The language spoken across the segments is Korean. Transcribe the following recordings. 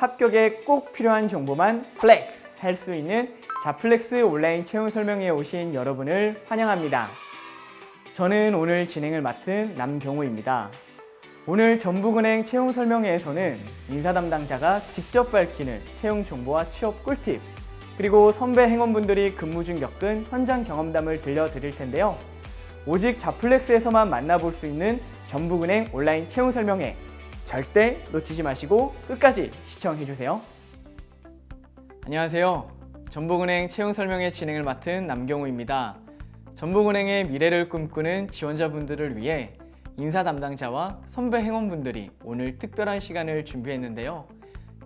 합격에 꼭 필요한 정보만 플렉스 할 수 있는 자플렉스 온라인 채용 설명회에 오신 여러분을 환영합니다. 저는 오늘 진행을 맡은 남경호입니다. 오늘 전북은행 채용 설명회에서는 인사 담당자가 직접 밝히는 채용 정보와 취업 꿀팁, 그리고 선배 행원분들이 근무 중 겪은 현장 경험담을 들려드릴 텐데요. 오직 자플렉스에서만 만나볼 수 있는 전북은행 온라인 채용 설명회, 절대 놓치지 마시고 끝까지 시청해주세요. 안녕하세요. 전북은행 채용 설명회 진행을 맡은 남경호입니다. 전북은행의 미래를 꿈꾸는 지원자분들을 위해 인사 담당자와 선배 행원분들이 오늘 특별한 시간을 준비했는데요.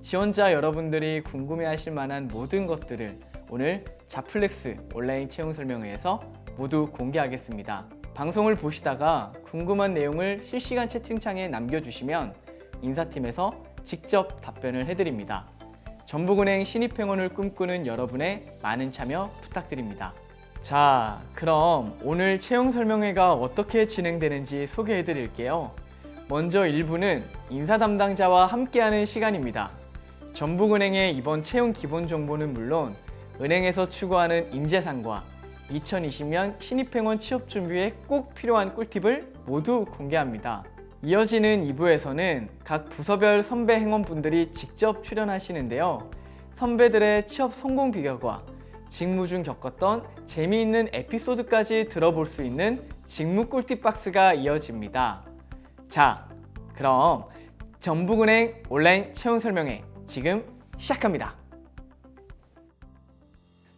지원자 여러분들이 궁금해하실 만한 모든 것들을 오늘 자플렉스 온라인 채용 설명회에서 모두 공개하겠습니다. 방송을 보시다가 궁금한 내용을 실시간 채팅창에 남겨주시면 인사팀에서 직접 답변을 해드립니다. 전북은행 신입행원을 꿈꾸는 여러분의 많은 참여 부탁드립니다. 자, 그럼 오늘 채용 설명회가 어떻게 진행되는지 소개해 드릴게요. 먼저 1부는 인사 담당자와 함께하는 시간입니다. 전북은행의 이번 채용 기본 정보는 물론 은행에서 추구하는 인재상과 2020년 신입행원 취업 준비에 꼭 필요한 꿀팁을 모두 공개합니다. 이어지는 2부에서는 각 부서별 선배 행원분들이 직접 출연하시는데요. 선배들의 취업 성공 비결과 직무 중 겪었던 재미있는 에피소드까지 들어볼 수 있는 직무 꿀팁 박스가 이어집니다. 자, 그럼 전북은행 온라인 채용 설명회 지금 시작합니다.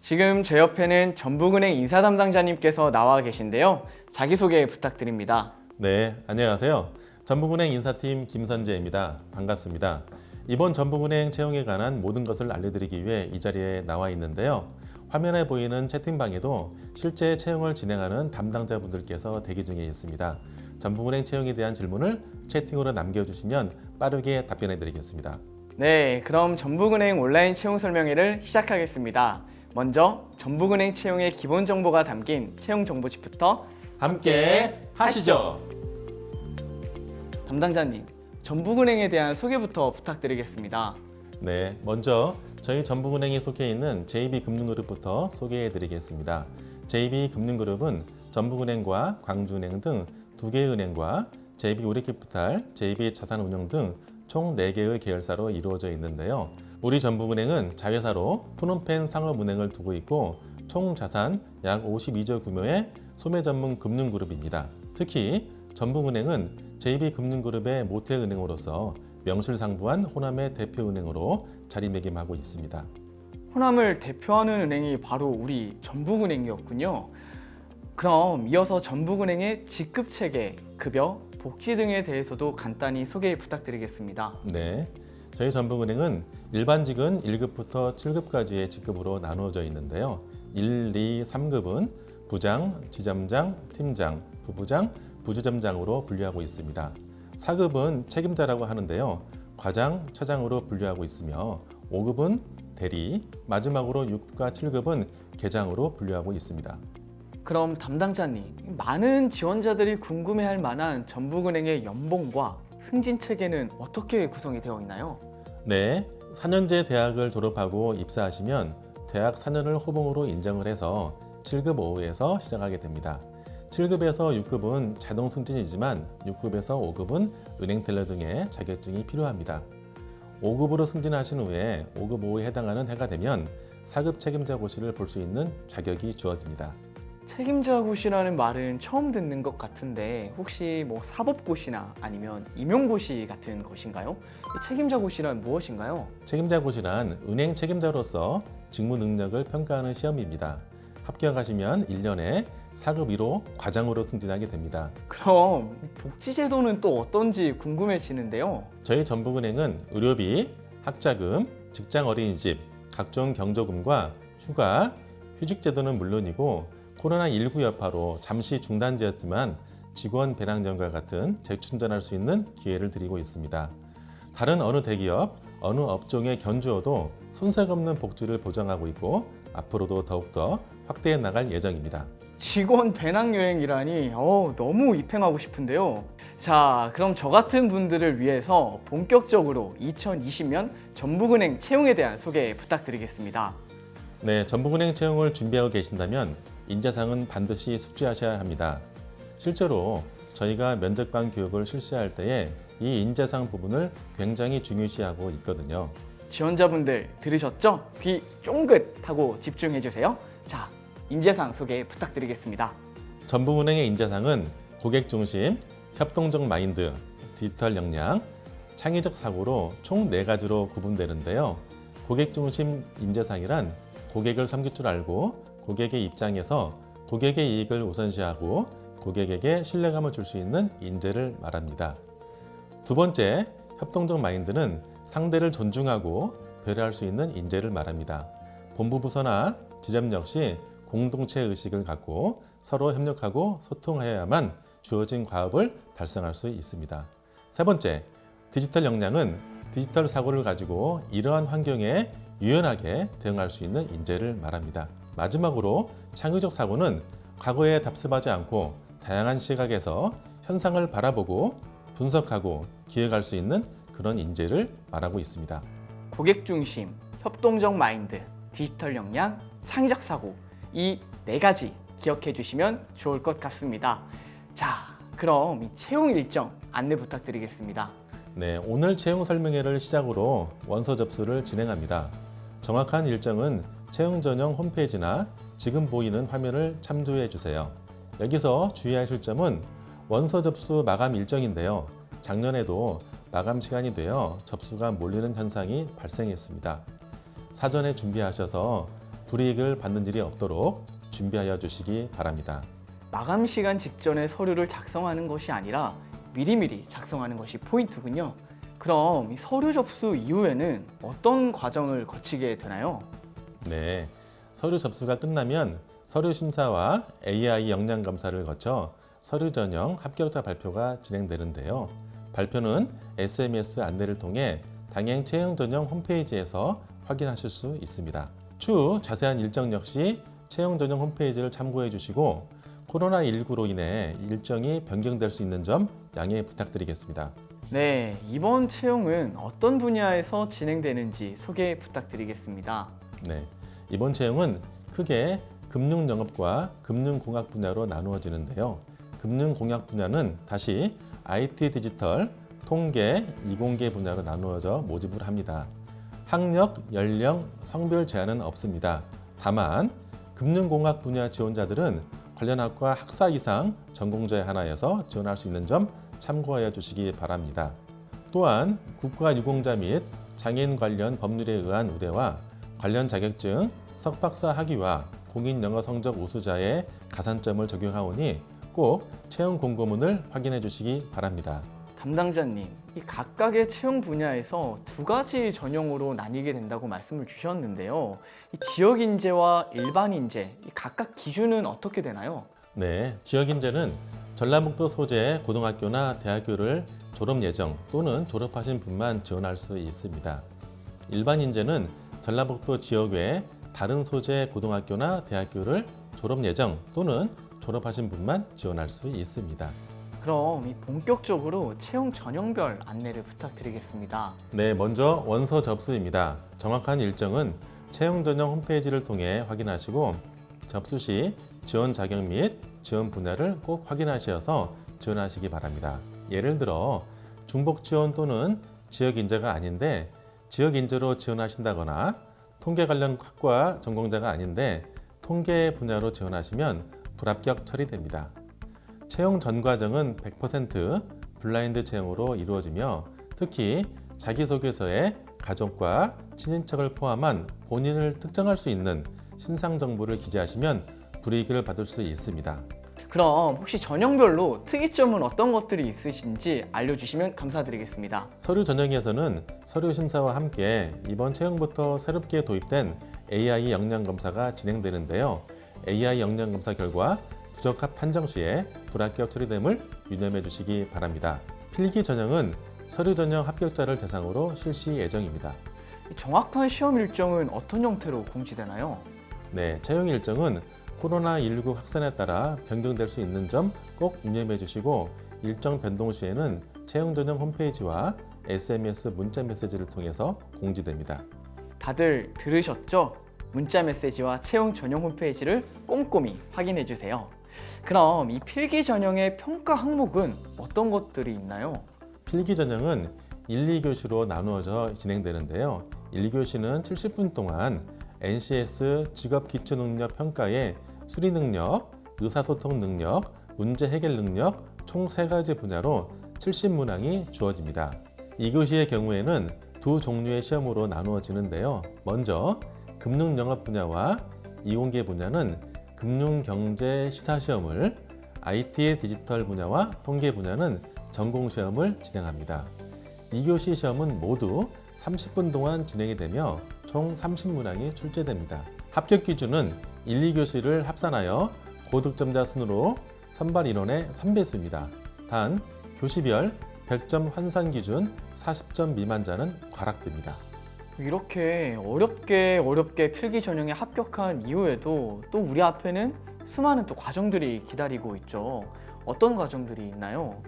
지금 제 옆에는 전북은행 인사 담당자님께서 나와 계신데요. 자기소개 부탁드립니다. 네, 안녕하세요. 전북은행 인사팀 김선재입니다. 반갑습니다. 이번 전북은행 채용에 관한 모든 것을 알려드리기 위해 이 자리에 나와 있는데요. 화면에 보이는 채팅방에도 실제 채용을 진행하는 담당자분들께서 대기 중에 있습니다. 전북은행 채용에 대한 질문을 채팅으로 남겨주시면 빠르게 답변해 드리겠습니다. 네, 그럼 전북은행 온라인 채용 설명회를 시작하겠습니다. 먼저 전북은행 채용의 기본 정보가 담긴 채용 정보집부터 함께 하시죠. 담당자님, 전북은행에 대한 소개부터 부탁드리겠습니다. 네, 먼저 저희 전북은행에 속해 있는 JB금융그룹부터 소개해 드리겠습니다. JB금융그룹은 전북은행과 광주은행 등 2개의 은행과 JB우리캐피탈, JB자산운용 등 총 4개의 계열사로 이루어져 있는데요. 우리 전북은행은 자회사로 푸놈펜 상업은행을 두고 있고 총 자산 약 52조 규모의 소매 전문 금융그룹입니다. 특히 전북은행은 JB금융그룹의 모태은행으로서 명실상부한 호남의 대표은행으로 자리매김하고 있습니다. 호남을 대표하는 은행이 바로 우리 전북은행이었군요. 그럼 이어서 전북은행의 직급체계, 급여, 복지 등에 대해서도 간단히 소개 부탁드리겠습니다. 네, 저희 전북은행은 일반직은 1급부터 7급까지의 직급으로 나누어져 있는데요. 1, 2, 3급은 부장, 지점장, 팀장, 부부장, 부지점장으로 분류하고 있습니다. 4급은 책임자라고 하는데요. 과장, 차장으로 분류하고 있으며 5급은 대리, 마지막으로 6급과 7급은 계장으로 분류하고 있습니다. 그럼 담당자님, 많은 지원자들이 궁금해할 만한 전북은행의 연봉과 승진 체계는 어떻게 구성이 되어 있나요? 네, 4년제 대학을 졸업하고 입사하시면 대학 4년을 호봉으로 인정을 해서 7급 5에서 시작하게 됩니다. 7급에서 6급은 자동 승진이지만 6급에서 5급은 은행 텔러 등의 자격증이 필요합니다. 5급으로 승진하신 후에 5급 5에 해당하는 해가 되면 4급 책임자 고시를 볼 수 있는 자격이 주어집니다. 책임자 고시라는 말은 처음 듣는 것 같은데 혹시 사법고시나 아니면 임용고시 같은 것인가요? 이 책임자 고시란 무엇인가요? 책임자 고시란 은행 책임자로서 직무 능력을 평가하는 시험입니다. 합격하시면 1년에 4급 1호 과장으로 승진하게 됩니다. 그럼 복지제도는 또 어떤지 궁금해지는데요. 저희 전북은행은 의료비, 학자금, 직장 어린이집, 각종 경조금과 휴가, 휴직제도는 물론이고 코로나19 여파로 잠시 중단되었지만 직원 배낭전과 같은 재충전할 수 있는 기회를 드리고 있습니다. 다른 어느 대기업, 어느 업종에 견주어도 손색 없는 복지를 보장하고 있고 앞으로도 더욱더 확대해 나갈 예정입니다. 직원 배낭여행이라니 너무 입행하고 싶은데요. 자, 그럼 저 같은 분들을 위해서 본격적으로 2020년 전북은행 채용에 대한 소개 부탁드리겠습니다. 네, 전북은행 채용을 준비하고 계신다면 인재상은 반드시 숙지하셔야 합니다. 실제로 저희가 면접관 교육을 실시할 때에 이 인재상 부분을 굉장히 중요시하고 있거든요. 지원자분들 들으셨죠? 귀 쫑긋하고 집중해 주세요. 자, 인재상 소개 부탁드리겠습니다. 전북은행의 인재상은 고객 중심, 협동적 마인드, 디지털 역량, 창의적 사고로 총 4가지로 구분되는데요. 고객 중심 인재상이란 고객을 섬길 줄 알고 고객의 입장에서 고객의 이익을 우선시하고 고객에게 신뢰감을 줄 수 있는 인재를 말합니다. 두 번째, 협동적 마인드는 상대를 존중하고 배려할 수 있는 인재를 말합니다. 본부 부서나 지점 역시 공동체 의식을 갖고 서로 협력하고 소통해야만 주어진 과업을 달성할 수 있습니다. 세 번째, 디지털 역량은 디지털 사고를 가지고 이러한 환경에 유연하게 대응할 수 있는 인재를 말합니다. 마지막으로 창의적 사고는 과거에 답습하지 않고 다양한 시각에서 현상을 바라보고 분석하고 기획할 수 있는 그런 인재를 말하고 있습니다. 고객 중심, 협동적 마인드, 디지털 역량, 창의적 사고, 이 4가지 기억해 주시면 좋을 것 같습니다. 자, 그럼 이 채용 일정 안내 부탁드리겠습니다. 네, 오늘 채용 설명회를 시작으로 원서 접수를 진행합니다. 정확한 일정은 채용 전용 홈페이지나 지금 보이는 화면을 참조해 주세요. 여기서 주의하실 점은 원서 접수 마감 일정인데요. 작년에도 마감 시간이 되어 접수가 몰리는 현상이 발생했습니다. 사전에 준비하셔서 불이익을 받는 일이 없도록 준비하여 주시기 바랍니다. 마감 시간 직전에 서류를 작성하는 것이 아니라 미리미리 작성하는 것이 포인트군요. 그럼 이 서류 접수 이후에는 어떤 과정을 거치게 되나요? 네, 서류 접수가 끝나면 서류 심사와 AI 역량 검사를 거쳐 서류 전형 합격자 발표가 진행되는데요. 발표는 SMS 안내를 통해 당행 채용 전형 홈페이지에서 확인하실 수 있습니다. 추후 자세한 일정 역시 채용 전형 홈페이지를 참고해 주시고 코로나19로 인해 일정이 변경될 수 있는 점 양해 부탁드리겠습니다. 네, 이번 채용은 어떤 분야에서 진행되는지 소개 부탁드리겠습니다. 네, 이번 채용은 크게 금융영업과 금융공학 분야로 나누어지는데요. 금융공학 분야는 다시 IT 디지털, 통계, 이공계 분야로 나누어져 모집을 합니다. 학력, 연령, 성별 제한은 없습니다. 다만 금융공학 분야 지원자들은 관련 학과 학사 이상 전공자의 하나에서 지원할 수 있는 점 참고하여 주시기 바랍니다. 또한 국가유공자 및 장애인 관련 법률에 의한 우대와 관련 자격증, 석박사 학위와 공인영어 성적 우수자의 가산점을 적용하오니 꼭 채용 공고문을 확인해 주시기 바랍니다. 담당자님, 이 각각의 채용 분야에서 2가지 전형으로 나뉘게 된다고 말씀을 주셨는데요. 이 지역 인재와 일반 인재, 이 각각 기준은 어떻게 되나요? 네, 지역 인재는 전라북도 소재 고등학교나 대학교를 졸업 예정 또는 졸업하신 분만 지원할 수 있습니다. 일반 인재는 전라북도 지역 외 다른 소재 고등학교나 대학교를 졸업 예정 또는 졸업하신 분만 지원할 수 있습니다. 그럼 이 본격적으로 채용 전형별 안내를 부탁드리겠습니다. 네, 먼저 원서 접수입니다. 정확한 일정은 채용 전형 홈페이지를 통해 확인하시고 접수 시 지원 자격 및 지원 분야를 꼭 확인하셔서 지원하시기 바랍니다. 예를 들어 중복 지원 또는 지역 인재가 아닌데 지역 인재로 지원하신다거나 통계 관련 학과 전공자가 아닌데 통계 분야로 지원하시면 불합격 처리됩니다. 채용 전 과정은 100% 블라인드 채용으로 이루어지며 특히 자기소개서에 가족과 친인척을 포함한 본인을 특정할 수 있는 신상 정보를 기재하시면 불이익을 받을 수 있습니다. 그럼 혹시 전형별로 특이점은 어떤 것들이 있으신지 알려주시면 감사드리겠습니다. 서류 전형에서는 서류 심사와 함께 이번 채용부터 새롭게 도입된 AI 역량 검사가 진행되는데요. AI 역량 검사 결과 부적합 판정 시에 불합격 처리됨을 유념해 주시기 바랍니다. 필기 전형은 서류 전형 합격자를 대상으로 실시 예정입니다. 정확한 시험 일정은 어떤 형태로 공지되나요? 네, 채용 일정은 코로나19 확산에 따라 변경될 수 있는 점 꼭 유념해 주시고 일정 변동 시에는 채용 전용 홈페이지와 SMS 문자 메시지를 통해서 공지됩니다. 다들 들으셨죠? 문자 메시지와 채용 전용 홈페이지를 꼼꼼히 확인해 주세요. 그럼 이 필기 전형의 평가 항목은 어떤 것들이 있나요? 필기 전형은 1, 2교시로 나누어져 진행되는데요. 1교시는 70분 동안 NCS 직업 기초 능력 평가의 수리 능력, 의사소통 능력, 문제 해결 능력 총 3가지 분야로 70문항이 주어집니다. 2교시의 경우에는 두 종류의 시험으로 나누어지는데요. 먼저 금융영업 분야와 이공계 분야는 금융경제 시사시험을, IT 디지털 분야와 통계 분야는 전공시험을 진행합니다. 2교시 시험은 모두 30분 동안 진행이 되며 총 30문항이 출제됩니다. 합격 기준은 1, 2교시를 합산하여 고득점자 순으로 선발 인원의 3배수입니다. 단 교시별 100점 환산 기준 40점 미만자는 과락됩니다. 이렇게 어렵게 필기 전형에 합격한 이후에도 또 우리 앞에는 수많은 또 과정들이 기다리고 있죠. 어떤 과정들이 있나요?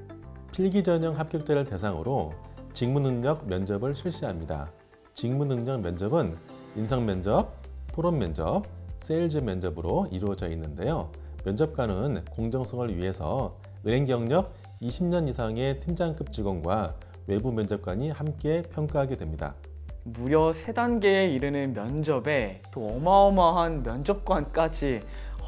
필기 전형 합격자를 대상으로 직무능력 면접을 실시합니다. 직무능력 면접은 인성면접, 토론면접, 세일즈 면접으로 이루어져 있는데요. 면접관은 공정성을 위해서 은행 경력 20년 이상의 팀장급 직원과 외부 면접관이 함께 평가하게 됩니다. 무려 3단계에 이르는 면접에 또 어마어마한 면접관까지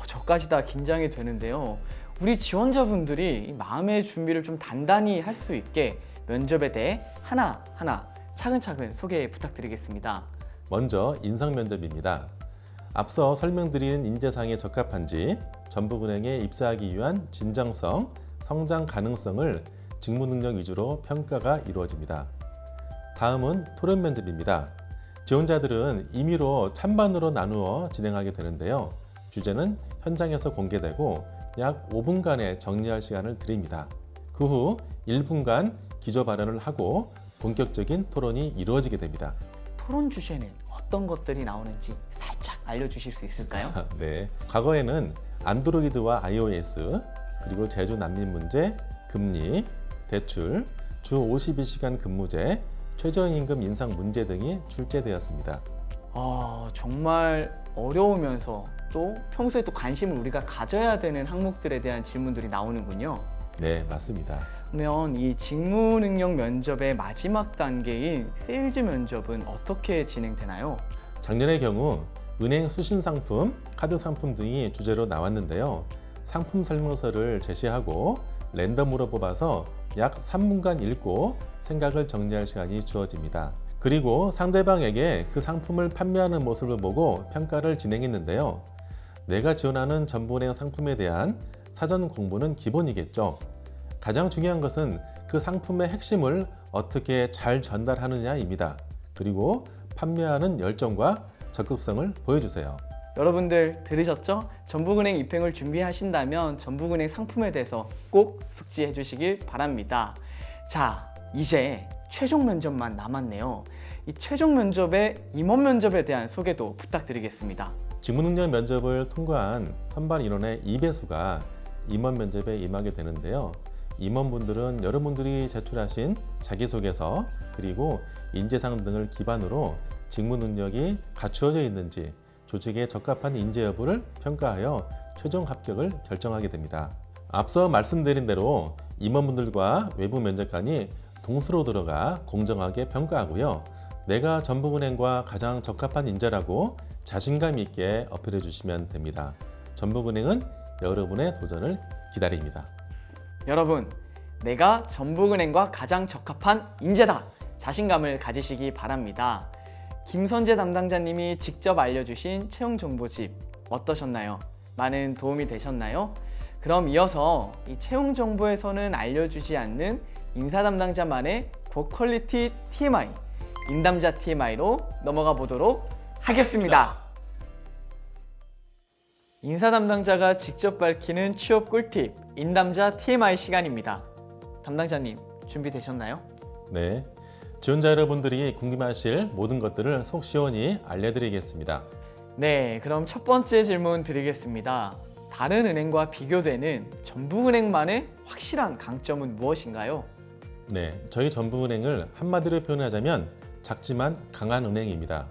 저까지 다 긴장이 되는데요. 우리 지원자분들이 마음의 준비를 좀 단단히 할 수 있게 면접에 대해 하나하나 차근차근 소개 부탁드리겠습니다. 먼저 인성 면접입니다. 앞서 설명드린 인재상에 적합한지 전북은행에 입사하기 위한 진정성, 성장 가능성을 직무 능력 위주로 평가가 이루어집니다. 다음은 토론 면접입니다. 지원자들은 임의로 찬반으로 나누어 진행하게 되는데요. 주제는 현장에서 공개되고 약 5분간의 정리할 시간을 드립니다. 그 후 1분간 기조 발언을 하고 본격적인 토론이 이루어지게 됩니다. 토론 주제는 어떤 것들이 나오는지 살짝 알려주실 수 있을까요? 네, 과거에는 안드로이드와 iOS, 그리고 제주 난민 문제, 금리, 대출, 주 52시간 근무제, 최저임금 인상 문제 등이 출제되었습니다. 정말 어려우면서 또 평소에 또 관심을 우리가 가져야 되는 항목들에 대한 질문들이 나오는군요. 네, 맞습니다. 그러면 이 직무 능력 면접의 마지막 단계인 세일즈 면접은 어떻게 진행되나요? 작년의 경우 은행 수신 상품, 카드 상품 등이 주제로 나왔는데요. 상품 설명서를 제시하고 랜덤으로 뽑아서 약 3분간 읽고 생각을 정리할 시간이 주어집니다. 그리고 상대방에게 그 상품을 판매하는 모습을 보고 평가를 진행했는데요. 내가 지원하는 전북은행 상품에 대한 사전 공부는 기본이겠죠. 가장 중요한 것은 그 상품의 핵심을 어떻게 잘 전달하느냐입니다. 그리고 판매하는 열정과 적극성을 보여주세요. 여러분들 들으셨죠? 전북은행 입행을 준비하신다면 전북은행 상품에 대해서 꼭 숙지해 주시길 바랍니다. 자, 이제 최종 면접만 남았네요. 이 최종 면접의 임원 면접에 대한 소개도 부탁드리겠습니다. 직무능력 면접을 통과한 선발 인원의 2배수가 임원 면접에 임하게 되는데요. 임원분들은 여러분들이 제출하신 자기소개서 그리고 인재상 등을 기반으로 직무 능력이 갖추어져 있는지 조직에 적합한 인재 여부를 평가하여 최종 합격을 결정하게 됩니다. 앞서 말씀드린 대로 임원분들과 외부 면접관이 동수로 들어가 공정하게 평가하고요. 내가 전북은행과 가장 적합한 인재라고 자신감 있게 어필해 주시면 됩니다. 전북은행은 여러분의 도전을 기다립니다. 여러분, 내가 전북은행과 가장 적합한 인재다! 자신감을 가지시기 바랍니다. 김선재 담당자님이 직접 알려주신 채용 정보집 어떠셨나요? 많은 도움이 되셨나요? 그럼 이어서 이 채용 정보에서는 알려주지 않는 인사 담당자만의 고퀄리티 TMI, 인담자 TMI로 넘어가 보도록 하겠습니다. 인사 담당자가 직접 밝히는 취업 꿀팁, 인담자 TMI 시간입니다. 담당자님, 준비되셨나요? 네, 지원자 여러분들이 궁금하실 모든 것들을 속 시원히 알려드리겠습니다. 네, 그럼 첫 번째 질문 드리겠습니다. 다른 은행과 비교되는 전북은행만의 확실한 강점은 무엇인가요? 네, 저희 전북은행을 한마디로 표현하자면 작지만 강한 은행입니다.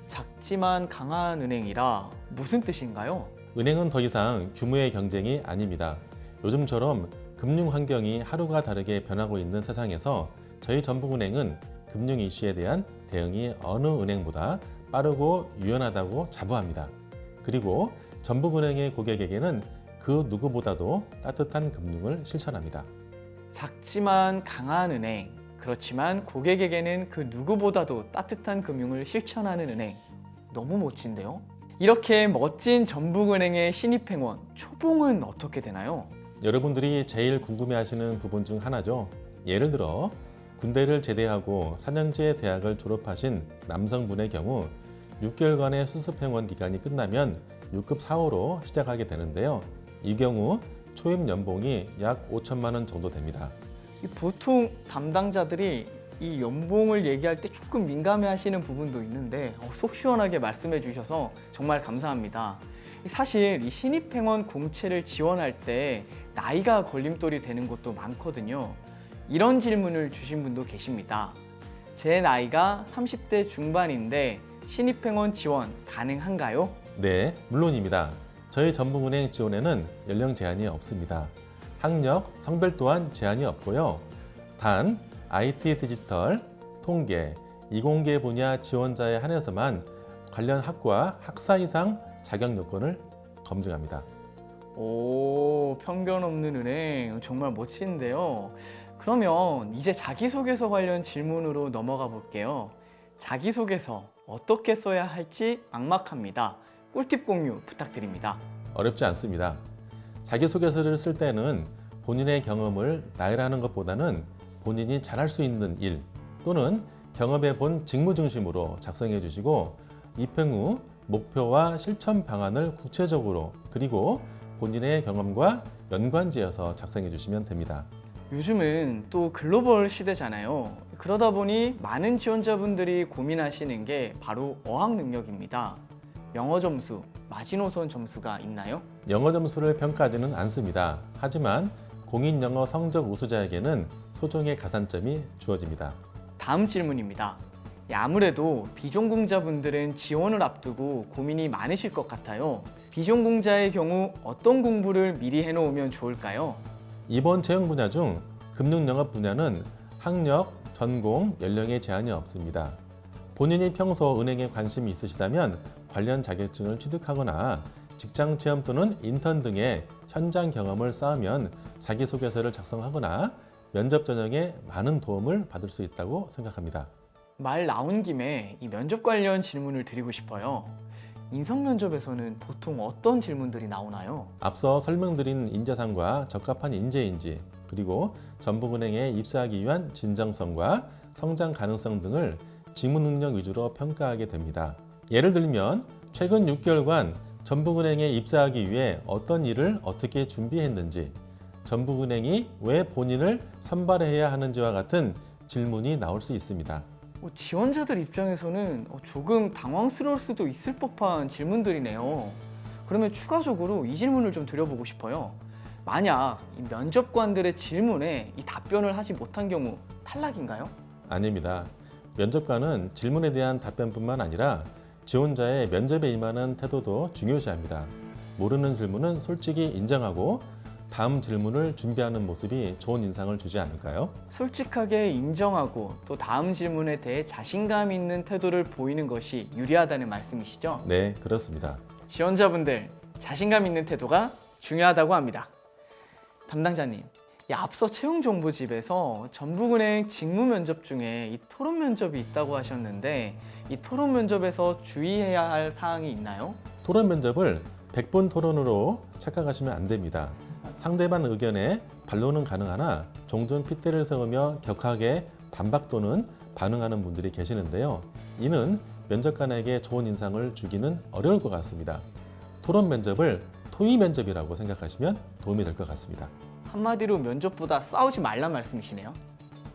작지만 강한 은행이라 무슨 뜻인가요? 은행은 더 이상 규모의 경쟁이 아닙니다. 요즘처럼 금융 환경이 하루가 다르게 변하고 있는 세상에서 저희 전북은행은 금융 이슈에 대한 대응이 어느 은행보다 빠르고 유연하다고 자부합니다. 그리고 전북은행의 고객에게는 그 누구보다도 따뜻한 금융을 실천합니다. 작지만 강한 은행, 그렇지만 고객에게는 그 누구보다도 따뜻한 금융을 실천하는 은행. 너무 멋진데요? 이렇게 멋진 전북은행의 신입행원, 초봉은 어떻게 되나요? 여러분들이 제일 궁금해하시는 부분 중 하나죠. 예를 들어 군대를 제대하고 4년제 대학을 졸업하신 남성분의 경우 6개월간의 수습행원 기간이 끝나면 6급 4호로 시작하게 되는데요. 이 경우 초임 연봉이 약 5천만 원 정도 됩니다. 보통 담당자들이 이 연봉을 얘기할 때 조금 민감해하시는 부분도 있는데 속 시원하게 말씀해 주셔서 정말 감사합니다. 사실 이 신입행원 공채를 지원할 때 나이가 걸림돌이 되는 곳도 많거든요. 이런 질문을 주신 분도 계십니다. 제 나이가 30대 중반인데 신입행원 지원 가능한가요? 네, 물론입니다. 저희 전북은행 지원에는 연령 제한이 없습니다. 학력, 성별 또한 제한이 없고요. 단 IT 디지털, 통계, 이공계 분야 지원자에 한해서만 관련 학과 학사 이상 자격 요건을 검증합니다. 오, 편견 없는 은행 정말 멋진데요. 그러면 이제 자기소개서 관련 질문으로 넘어가 볼게요. 자기소개서 어떻게 써야 할지 막막합니다. 꿀팁 공유 부탁드립니다. 어렵지 않습니다. 자기소개서를 쓸 때는 본인의 경험을 나열하는 것보다는 본인이 잘할 수 있는 일 또는 경험해 본 직무 중심으로 작성해 주시고 입행 후 목표와 실천 방안을 구체적으로 그리고 본인의 경험과 연관지어서 작성해 주시면 됩니다. 요즘은 또 글로벌 시대잖아요. 그러다 보니 많은 지원자분들이 고민하시는 게 바로 어학 능력입니다. 영어 점수, 마지노선 점수가 있나요? 영어 점수를 평가하지는 않습니다. 하지만 공인 영어 성적 우수자에게는 소정의 가산점이 주어집니다. 다음 질문입니다. 아무래도 비전공자분들은 지원을 앞두고 고민이 많으실 것 같아요. 비전공자의 경우 어떤 공부를 미리 해놓으면 좋을까요? 이번 채용 분야 중 금융영업 분야는 학력, 전공, 연령에 제한이 없습니다. 본인이 평소 은행에 관심이 있으시다면 관련 자격증을 취득하거나 직장 체험 또는 인턴 등의 현장 경험을 쌓으면 자기소개서를 작성하거나 면접 전형에 많은 도움을 받을 수 있다고 생각합니다. 말 나온 김에 이 면접 관련 질문을 드리고 싶어요. 인성 면접에서는 보통 어떤 질문들이 나오나요? 앞서 설명드린 인재상과 적합한 인재인지 그리고 전북은행에 입사하기 위한 진정성과 성장 가능성 등을 직무 능력 위주로 평가하게 됩니다. 예를 들면 최근 6개월간 전북은행에 입사하기 위해 어떤 일을 어떻게 준비했는지, 전북은행이 왜 본인을 선발해야 하는지와 같은 질문이 나올 수 있습니다. 지원자들 입장에서는 조금 당황스러울 수도 있을 법한 질문들이네요. 그러면 추가적으로 이 질문을 좀 드려보고 싶어요. 만약 이 면접관들의 질문에 이 답변을 하지 못한 경우 탈락인가요? 아닙니다. 면접관은 질문에 대한 답변뿐만 아니라 지원자의 면접에 임하는 태도도 중요시합니다. 모르는 질문은 솔직히 인정하고 다음 질문을 준비하는 모습이 좋은 인상을 주지 않을까요? 솔직하게 인정하고 또 다음 질문에 대해 자신감 있는 태도를 보이는 것이 유리하다는 말씀이시죠? 네, 그렇습니다. 지원자분들 자신감 있는 태도가 중요하다고 합니다. 담당자님, 이 앞서 채용정보집에서 전북은행 직무 면접 중에 이 토론 면접이 있다고 하셨는데 이 토론 면접에서 주의해야 할 사항이 있나요? 토론 면접을 100분 토론으로 착각하시면 안 됩니다. 상대방 의견에 반론은 가능하나 종종 핏대를 세우며 격하게 반박 또는 반응하는 분들이 계시는데요. 이는 면접관에게 좋은 인상을 주기는 어려울 것 같습니다. 토론 면접을 토의 면접이라고 생각하시면 도움이 될 것 같습니다. 한마디로 면접보다 싸우지 말란 말씀이시네요.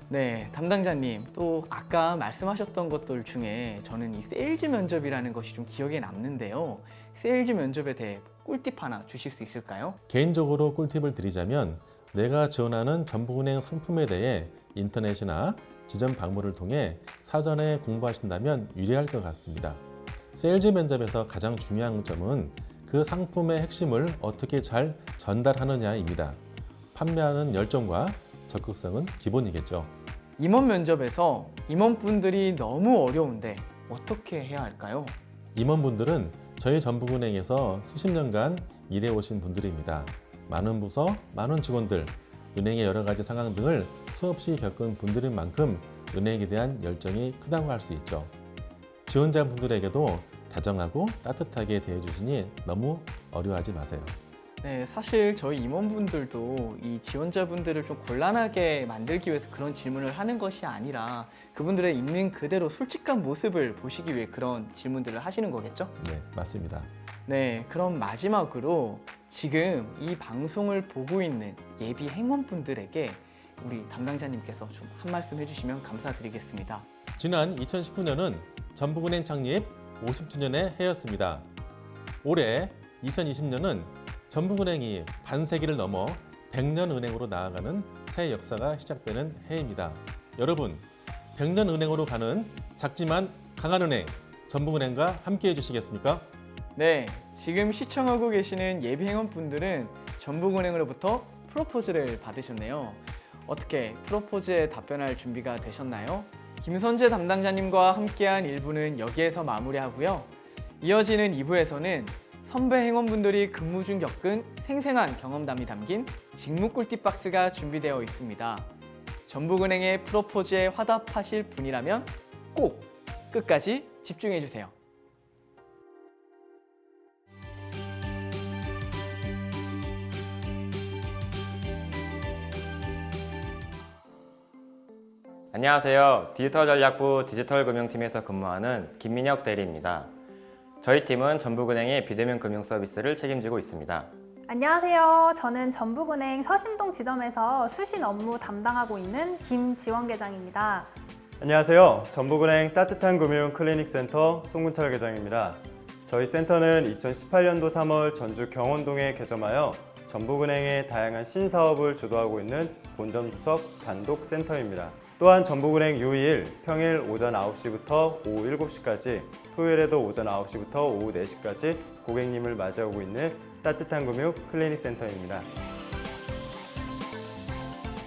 네, 담당자님, 또 아까 말씀하셨던 것들 중에 저는 이 세일즈 면접이라는 것이 좀 기억에 남는데요. 세일즈 면접에 대해 꿀팁 하나 주실 수 있을까요? 개인적으로 꿀팁을 드리자면 내가 지원하는 전북은행 상품에 대해 인터넷이나 지점 방문을 통해 사전에 공부하신다면 유리할 것 같습니다. 세일즈 면접에서 가장 중요한 점은 그 상품의 핵심을 어떻게 잘 전달하느냐입니다. 판매하는 열정과 적극성은 기본이겠죠. 임원 면접에서 임원분들이 너무 어려운데 어떻게 해야 할까요? 임원분들은 저희 전북은행에서 수십 년간 일해오신 분들입니다. 많은 부서, 많은 직원들, 은행의 여러 가지 상황 등을 수없이 겪은 분들인 만큼 은행에 대한 열정이 크다고 할 수 있죠. 지원자분들에게도 다정하고 따뜻하게 대해주시니 너무 어려워하지 마세요. 네, 사실 저희 임원분들도 이 지원자분들을 좀 곤란하게 만들기 위해서 그런 질문을 하는 것이 아니라 그분들의 있는 그대로 솔직한 모습을 보시기 위해 그런 질문들을 하시는 거겠죠? 네, 맞습니다. 네, 그럼 마지막으로 지금 이 방송을 보고 있는 예비 행원분들에게 우리 담당자님께서 좀 한 말씀 해주시면 감사드리겠습니다. 지난 2019년은 전북은행 창립 50주년의 해였습니다. 올해 2020년은 전북은행이 반세기를 넘어 100년 은행으로 나아가는 새 역사가 시작되는 해입니다. 여러분, 100년 은행으로 가는 작지만 강한 은행, 전북은행과 함께 해주시겠습니까? 네, 지금 시청하고 계시는 예비 행원분들은 전북은행으로부터 프로포즈를 받으셨네요. 어떻게 프로포즈에 답변할 준비가 되셨나요? 김선재 담당자님과 함께한 1부는 여기에서 마무리하고요. 이어지는 2부에서는 선배 행원분들이 근무 중 겪은 생생한 경험담이 담긴 직무 꿀팁 박스가 준비되어 있습니다. 전북은행의 프로포즈에 화답하실 분이라면 꼭 끝까지 집중해 주세요. 안녕하세요. 디지털전략부 디지털금융팀에서 근무하는 김민혁 대리입니다. 저희 팀은 전북은행의 비대면 금융 서비스를 책임지고 있습니다. 안녕하세요. 저는 전북은행 서신동 지점에서 수신 업무 담당하고 있는 김지원 계장입니다. 안녕하세요. 전북은행 따뜻한 금융 클리닉 센터 송근철 계장입니다. 저희 센터는 2018년도 3월 전주 경원동에 개점하여 전북은행의 다양한 신사업을 주도하고 있는 본점 부석 단독 센터입니다. 또한 전북은행 유일 평일 오전 9시부터 오후 7시까지, 토요일에도 오전 9시부터 오후 4시까지 고객님을 맞이하고 있는 따뜻한 금융 클리닉 센터입니다.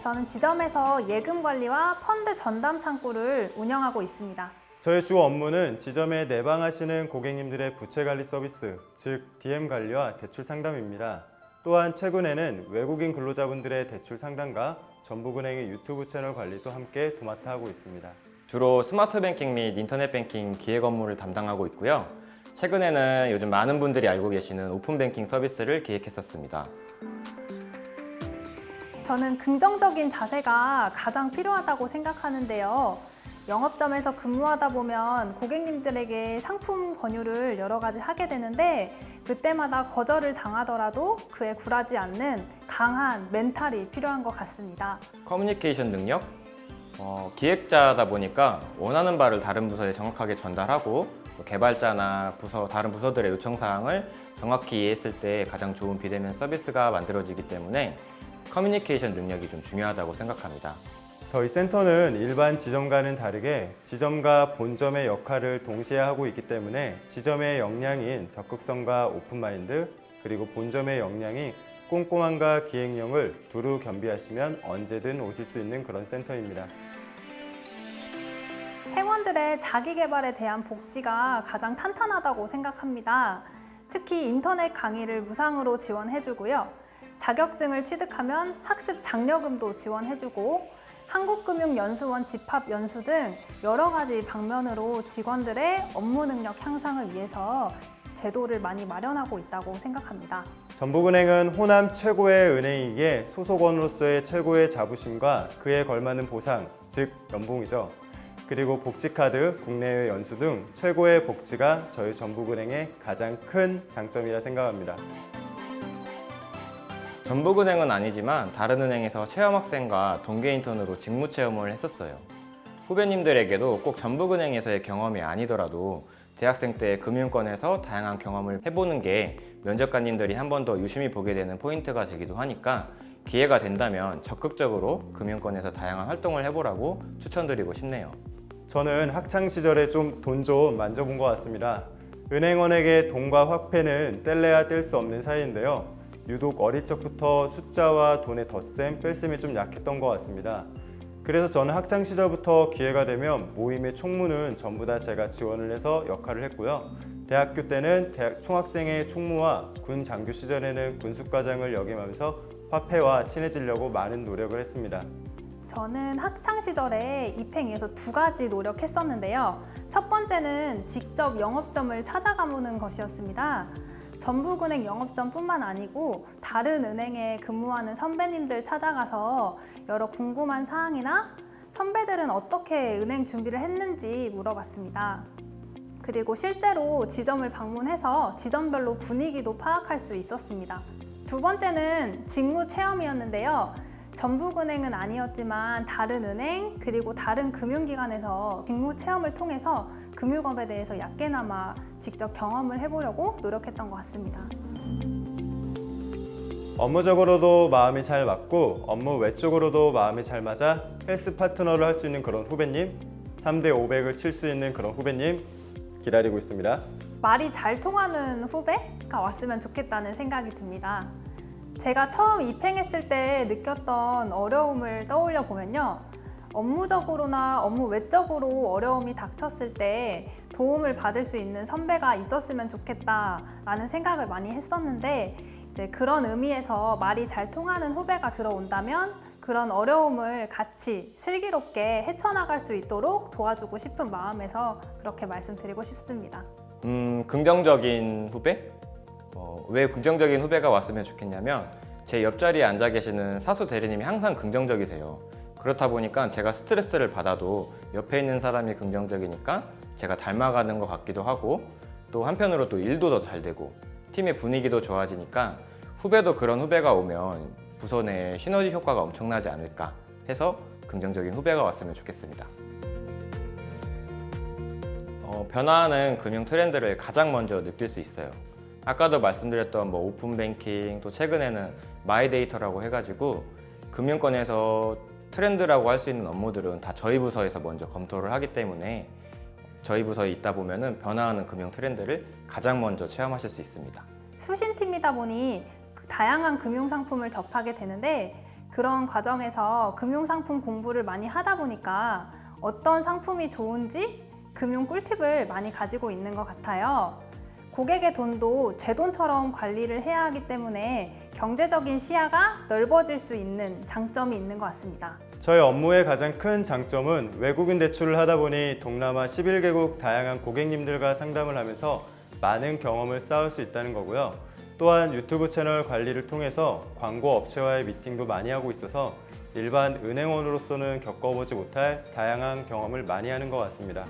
저는 지점에서 예금 관리와 펀드 전담 창구를 운영하고 있습니다. 저희 주 업무는 지점에 내방하시는 고객님들의 부채 관리 서비스, 즉 DM 관리와 대출 상담입니다. 또한 최근에는 외국인 근로자분들의 대출 상담과 전북은행의 유튜브 채널 관리도 함께 도맡아 하고 있습니다. 주로 스마트 뱅킹 및 인터넷 뱅킹 기획 업무를 담당하고 있고요. 최근에는 요즘 많은 분들이 알고 계시는 오픈 뱅킹 서비스를 기획했었습니다. 저는 긍정적인 자세가 가장 필요하다고 생각하는데요. 영업점에서 근무하다 보면 고객님들에게 상품 권유를 여러 가지 하게 되는데 그때마다 거절을 당하더라도 그에 굴하지 않는 강한 멘탈이 필요한 것 같습니다. 커뮤니케이션 능력? 기획자다 보니까 원하는 바를 다른 부서에 정확하게 전달하고 또 개발자나 다른 부서들의 요청사항을 정확히 이해했을 때 가장 좋은 비대면 서비스가 만들어지기 때문에 커뮤니케이션 능력이 좀 중요하다고 생각합니다. 저희 센터는 일반 지점과는 다르게 지점과 본점의 역할을 동시에 하고 있기 때문에 지점의 역량인 적극성과 오픈마인드, 그리고 본점의 역량인 꼼꼼함과 기획력을 두루 겸비하시면 언제든 오실 수 있는 그런 센터입니다. 회원들의 자기 개발에 대한 복지가 가장 탄탄하다고 생각합니다. 특히 인터넷 강의를 무상으로 지원해주고요. 자격증을 취득하면 학습 장려금도 지원해주고 한국금융연수원 집합연수 등 여러 가지 방면으로 직원들의 업무 능력 향상을 위해서 제도를 많이 마련하고 있다고 생각합니다. 전북은행은 호남 최고의 은행이기에 소속원으로서의 최고의 자부심과 그에 걸맞는 보상, 즉 연봉이죠. 그리고 복지카드, 국내외 연수 등 최고의 복지가 저희 전북은행의 가장 큰 장점이라 생각합니다. 전북은행은 아니지만 다른 은행에서 체험학생과 동계 인턴으로 직무 체험을 했었어요. 후배님들에게도 꼭 전북은행에서의 경험이 아니더라도 대학생 때 금융권에서 다양한 경험을 해보는 게 면접관님들이 한 번 더 유심히 보게 되는 포인트가 되기도 하니까 기회가 된다면 적극적으로 금융권에서 다양한 활동을 해보라고 추천드리고 싶네요. 저는 학창 시절에 좀 돈 좀 만져본 것 같습니다. 은행원에게 돈과 화폐는 뗄래야 뗄 수 없는 사이인데요. 유독 어릴 적부터 숫자와 돈의 덧셈, 뺄셈이 좀 약했던 것 같습니다. 그래서 저는 학창 시절부터 기회가 되면 모임의 총무는 전부 다 제가 지원을 해서 역할을 했고요. 대학교 때는 총학생회 총무와 군 장교 시절에는 군수과장을 역임하면서 화폐와 친해지려고 많은 노력을 했습니다. 저는 학창 시절에 입행위에서 두 가지 노력했었는데요. 첫 번째는 직접 영업점을 찾아가보는 것이었습니다. 전북은행 영업점뿐만 아니고 다른 은행에 근무하는 선배님들 찾아가서 여러 궁금한 사항이나 선배들은 어떻게 은행 준비를 했는지 물어봤습니다. 그리고 실제로 지점을 방문해서 지점별로 분위기도 파악할 수 있었습니다. 두 번째는 직무 체험이었는데요. 전북은행은 아니었지만 다른 은행 그리고 다른 금융기관에서 직무 체험을 통해서 금융업에 대해서 약게나마 직접 경험을 해보려고 노력했던 것 같습니다. 업무적으로도 마음이 잘 맞고 업무 외적으로도 마음이 잘 맞아 헬스 파트너를 할 수 있는 그런 후배님, 3대 500을 칠 수 있는 그런 후배님 기다리고 있습니다. 말이 잘 통하는 후배가 왔으면 좋겠다는 생각이 듭니다. 제가 처음 입행했을 때 느꼈던 어려움을 떠올려 보면요. 업무적으로나 업무 외적으로 어려움이 닥쳤을 때 도움을 받을 수 있는 선배가 있었으면 좋겠다라는 생각을 많이 했었는데 이제 그런 의미에서 말이 잘 통하는 후배가 들어온다면 그런 어려움을 같이 슬기롭게 헤쳐나갈 수 있도록 도와주고 싶은 마음에서 그렇게 말씀드리고 싶습니다. 긍정적인 후배? 왜 긍정적인 후배가 왔으면 좋겠냐면 제 옆자리에 앉아 계시는 사수 대리님이 항상 긍정적이세요. 그렇다 보니까 제가 스트레스를 받아도 옆에 있는 사람이 긍정적이니까 제가 닮아가는 것 같기도 하고 또 한편으로 또 일도 더 잘 되고 팀의 분위기도 좋아지니까 후배도 그런 후배가 오면 부서 내 시너지 효과가 엄청나지 않을까 해서 긍정적인 후배가 왔으면 좋겠습니다. 변화하는 금융 트렌드를 가장 먼저 느낄 수 있어요. 아까도 말씀드렸던 오픈뱅킹, 또 최근에는 마이데이터라고 해가지고 금융권에서 트렌드라고 할 수 있는 업무들은 다 저희 부서에서 먼저 검토를 하기 때문에 저희 부서에 있다 보면은 변화하는 금융 트렌드를 가장 먼저 체험하실 수 있습니다. 수신팀이다 보니 다양한 금융상품을 접하게 되는데 그런 과정에서 금융상품 공부를 많이 하다 보니까 어떤 상품이 좋은지 금융 꿀팁을 많이 가지고 있는 것 같아요. 고객의 돈도 제 돈처럼 관리를 해야 하기 때문에 경제적인 시야가 넓어질 수 있는 장점이 있는 것 같습니다. 저희 업무의 가장 큰 장점은 외국인 대출을 하다 보니 동남아 11개국 다양한 고객님들과 상담을 하면서 많은 경험을 쌓을 수 있다는 거고요. 또한 유튜브 채널 관리를 통해서 광고 업체와의 미팅도 많이 하고 있어서 일반 은행원으로서는 겪어보지 못할 다양한 경험을 많이 하는 것 같습니다.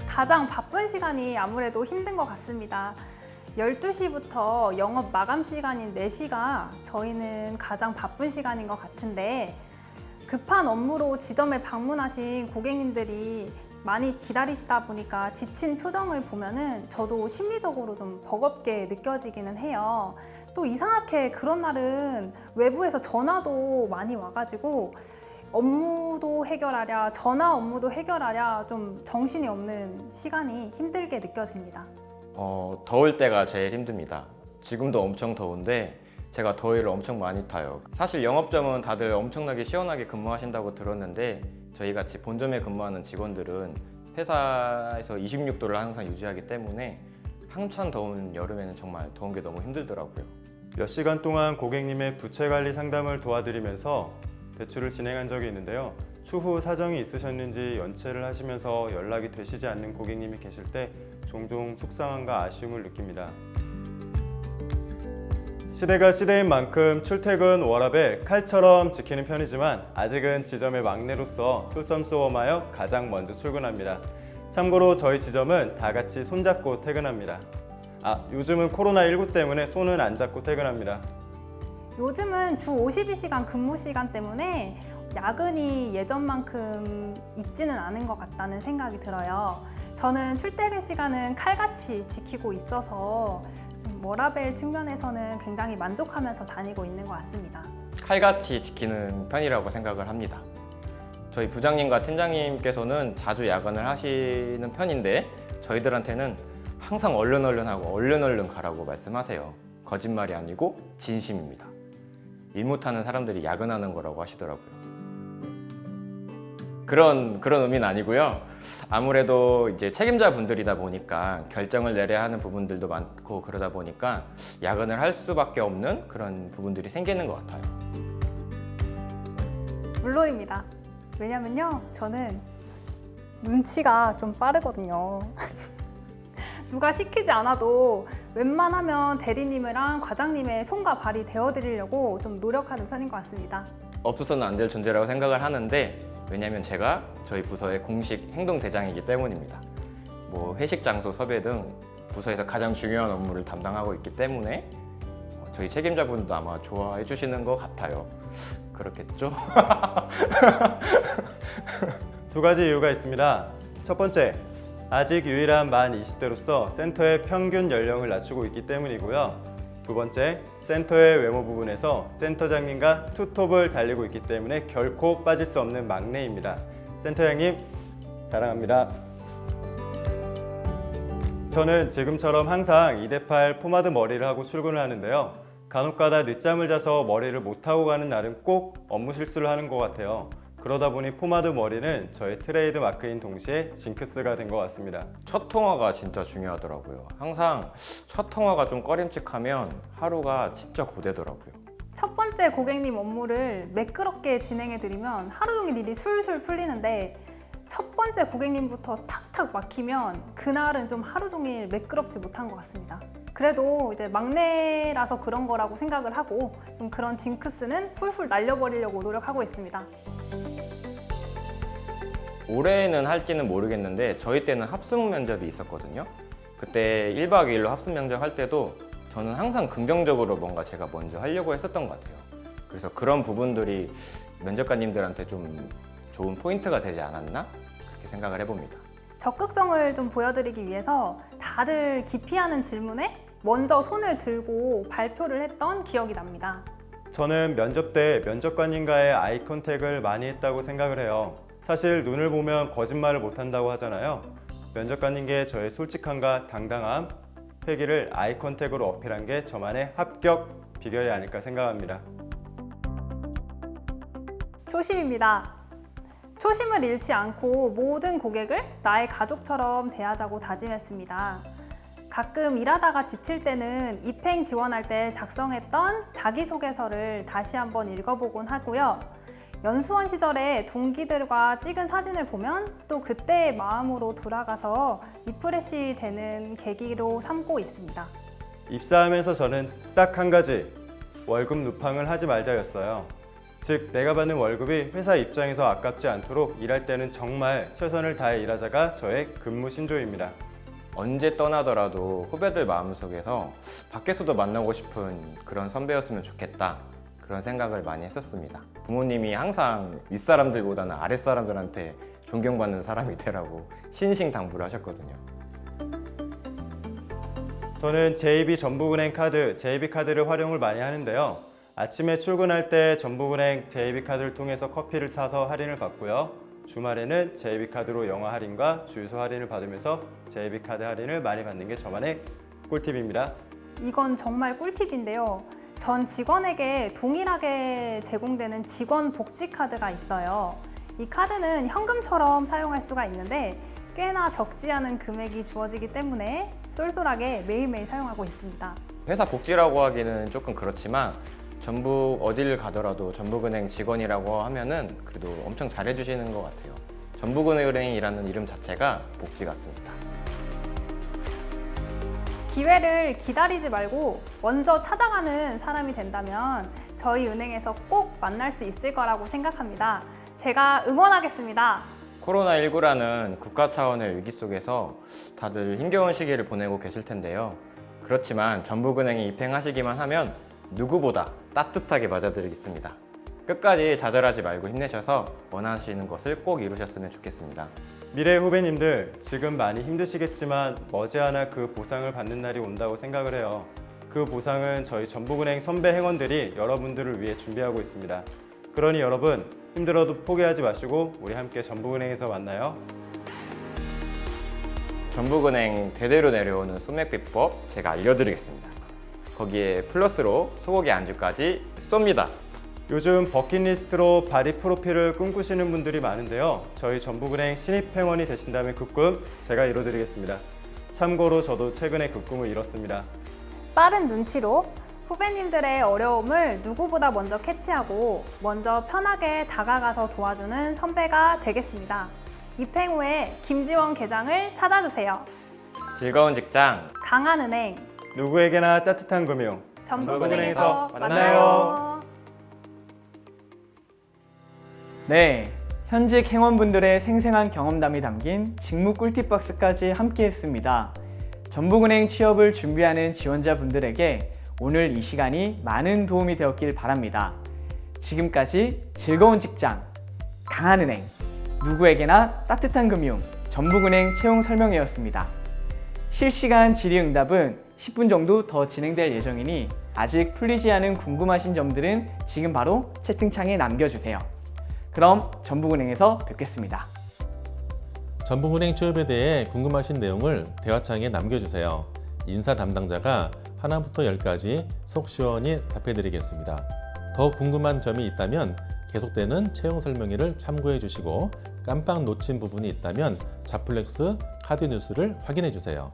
가장 바쁜 시간이 아무래도 힘든 것 같습니다. 12시부터 영업 마감 시간인 4시가 저희는 가장 바쁜 시간인 것 같은데 급한 업무로 지점에 방문하신 고객님들이 많이 기다리시다 보니까 지친 표정을 보면은 저도 심리적으로 좀 버겁게 느껴지기는 해요. 또 이상하게 그런 날은 외부에서 전화도 많이 와가지고 업무도 해결하랴, 전화 업무도 해결하랴 좀 정신이 없는 시간이 힘들게 느껴집니다. 더울 때가 제일 힘듭니다. 지금도 엄청 더운데 제가 더위를 엄청 많이 타요. 사실 영업점은 다들 엄청나게 시원하게 근무하신다고 들었는데 저희 같이 본점에 근무하는 직원들은 회사에서 26도를 항상 유지하기 때문에 한참 더운 여름에는 정말 더운 게 너무 힘들더라고요. 몇 시간 동안 고객님의 부채 관리 상담을 도와드리면서 대출을 진행한 적이 있는데요. 추후 사정이 있으셨는지 연체를 하시면서 연락이 되시지 않는 고객님이 계실 때 종종 속상함과 아쉬움을 느낍니다. 시대가 시대인 만큼 출퇴근 워라밸 칼처럼 지키는 편이지만 아직은 지점의 막내로서 솔선수범하여 가장 먼저 출근합니다. 참고로 저희 지점은 다 같이 손잡고 퇴근합니다. 요즘은 코로나19 때문에 손은 안 잡고 퇴근합니다. 요즘은 주 52시간 근무 시간 때문에 야근이 예전만큼 있지는 않은 것 같다는 생각이 들어요. 저는 출퇴근 시간은 칼같이 지키고 있어서 좀 워라밸 측면에서는 굉장히 만족하면서 다니고 있는 것 같습니다. 칼같이 지키는 편이라고 생각을 합니다. 저희 부장님과 팀장님께서는 자주 야근을 하시는 편인데 저희들한테는 항상 얼른 하고 얼른 가라고 말씀하세요. 거짓말이 아니고 진심입니다. 일 못하는 사람들이 야근하는 거라고 하시더라고요. 그런 의미는 아니고요. 아무래도 이제 책임자 분들이다 보니까 결정을 내려야 하는 부분들도 많고 그러다 보니까 야근을 할 수밖에 없는 그런 부분들이 생기는 것 같아요. 물론입니다. 왜냐면요, 저는 눈치가 좀 빠르거든요. 누가 시키지 않아도 웬만하면 대리님이랑 과장님의 손과 발이 되어드리려고 좀 노력하는 편인 것 같습니다. 없어서는 안 될 존재라고 생각을 하는데 왜냐하면 제가 저희 부서의 공식 행동대장이기 때문입니다. 뭐 회식 장소 섭외 등 부서에서 가장 중요한 업무를 담당하고 있기 때문에 저희 책임자분도 아마 좋아해 주시는 것 같아요. 그렇겠죠? 두 가지 이유가 있습니다. 첫 번째, 아직 유일한 만 20대로서 센터의 평균 연령을 낮추고 있기 때문이고요. 두 번째, 센터의 외모 부분에서 센터장님과 투톱을 달리고 있기 때문에 결코 빠질 수 없는 막내입니다. 센터장님, 사랑합니다. 저는 지금처럼 항상 2대8 포마드 머리를 하고 출근을 하는데요. 간혹가다 늦잠을 자서 머리를 못하고 가는 날은 꼭 업무 실수를 하는 것 같아요. 그러다 보니 포마드 머리는 저의 트레이드 마크인 동시에 징크스가 된 것 같습니다. 첫 통화가 진짜 중요하더라고요. 항상 첫 통화가 좀 꺼림칙하면 하루가 진짜 고되더라고요. 첫 번째 고객님 업무를 매끄럽게 진행해드리면 하루 종일 일이 술술 풀리는데 첫 번째 고객님부터 탁탁 막히면 그날은 좀 하루 종일 매끄럽지 못한 것 같습니다. 그래도 이제 막내라서 그런 거라고 생각을 하고 좀 그런 징크스는 훌훌 날려버리려고 노력하고 있습니다. 올해는 할지는 모르겠는데 저희 때는 합숙 면접이 있었거든요. 그때 1박 2일로 합숙 면접 할 때도 저는 항상 긍정적으로 뭔가 제가 먼저 하려고 했었던 것 같아요. 그래서 그런 부분들이 면접관님들한테 좀 좋은 포인트가 되지 않았나? 그렇게 생각을 해봅니다. 적극성을 좀 보여드리기 위해서 다들 기피하는 질문에 먼저 손을 들고 발표를 했던 기억이 납니다. 저는 면접 때 면접관님과의 아이 컨택을 많이 했다고 생각을 해요. 사실 눈을 보면 거짓말을 못한다고 하잖아요. 면접관님께 저의 솔직함과 당당함, 패기를 아이 컨택으로 어필한 게 저만의 합격 비결이 아닐까 생각합니다. 초심입니다. 초심을 잃지 않고 모든 고객을 나의 가족처럼 대하자고 다짐했습니다. 가끔 일하다가 지칠 때는 입행 지원할 때 작성했던 자기소개서를 다시 한번 읽어보곤 하고요. 연수원 시절에 동기들과 찍은 사진을 보면 또 그때의 마음으로 돌아가서 리프레시 되는 계기로 삼고 있습니다. 입사하면서 저는 딱 한 가지, 월급 누팡을 하지 말자였어요. 즉, 내가 받는 월급이 회사 입장에서 아깝지 않도록 일할 때는 정말 최선을 다해 일하자가 저의 근무 신조입니다. 언제 떠나더라도 후배들 마음속에서 밖에서도 만나고 싶은 그런 선배였으면 좋겠다. 그런 생각을 많이 했었습니다. 부모님이 항상 윗사람들보다는 아랫사람들한테 존경받는 사람이 되라고 신신당부를 하셨거든요. 저는 JB 전북은행 카드, JB 카드를 활용을 많이 하는데요. 아침에 출근할 때 전북은행 JB 카드를 통해서 커피를 사서 할인을 받고요. 주말에는 JB 카드로 영화 할인과 주유소 할인을 받으면서 JB 카드 할인을 많이 받는 게 저만의 꿀팁입니다. 이건 정말 꿀팁인데요. 전 직원에게 동일하게 제공되는 직원 복지 카드가 있어요. 이 카드는 현금처럼 사용할 수가 있는데 꽤나 적지 않은 금액이 주어지기 때문에 쏠쏠하게 매일매일 사용하고 있습니다. 회사 복지라고 하기는 조금 그렇지만 전북 어딜 가더라도 전북은행 직원이라고 하면은 그래도 엄청 잘해주시는 것 같아요. 전북은행이라는 이름 자체가 복지 같습니다. 기회를 기다리지 말고 먼저 찾아가는 사람이 된다면 저희 은행에서 꼭 만날 수 있을 거라고 생각합니다. 제가 응원하겠습니다. 코로나19라는 국가 차원의 위기 속에서 다들 힘겨운 시기를 보내고 계실 텐데요. 그렇지만 전북은행에 입행하시기만 하면 누구보다 따뜻하게 맞아드리겠습니다. 끝까지 좌절하지 말고 힘내셔서 원하시는 것을 꼭 이루셨으면 좋겠습니다. 미래 후배님들, 지금 많이 힘드시겠지만 머지않아 그 보상을 받는 날이 온다고 생각을 해요. 그 보상은 저희 전북은행 선배 행원들이 여러분들을 위해 준비하고 있습니다. 그러니 여러분, 힘들어도 포기하지 마시고 우리 함께 전북은행에서 만나요. 전북은행 대대로 내려오는 소맥 비법 제가 알려드리겠습니다. 거기에 플러스로 소고기 안주까지 쏩니다. 요즘 버킷리스트로 바리 프로필을 꿈꾸시는 분들이 많은데요. 저희 전북은행 신입 행원이 되신다면 그 꿈 제가 이뤄드리겠습니다. 참고로 저도 최근에 그 꿈을 이뤘습니다. 빠른 눈치로 후배님들의 어려움을 누구보다 먼저 캐치하고 먼저 편하게 다가가서 도와주는 선배가 되겠습니다. 입행 후에 김지원 계장을 찾아주세요. 즐거운 직장 강한은행 누구에게나 따뜻한 금융. 전북은행에서 전북은행에서 만나요. 네, 현직 행원분들의 생생한 경험담이 담긴 직무 꿀팁 박스까지 함께 했습니다. 전북은행 취업을 준비하는 지원자분들에게 오늘 이 시간이 많은 도움이 되었길 바랍니다. 지금까지 즐거운 직장, 강한 은행, 누구에게나 따뜻한 금융, 전북은행 채용 설명회였습니다. 실시간 질의응답은 10분 정도 더 진행될 예정이니 아직 풀리지 않은 궁금하신 점들은 지금 바로 채팅창에 남겨주세요. 그럼 전북은행에서 뵙겠습니다. 전북은행 취업에 대해 궁금하신 내용을 대화창에 남겨주세요. 인사 담당자가 하나부터 10까지 속 시원히 답해드리겠습니다. 더 궁금한 점이 있다면 계속되는 채용 설명회를 참고해 주시고 깜빡 놓친 부분이 있다면 자플렉스 카드 뉴스를 확인해 주세요.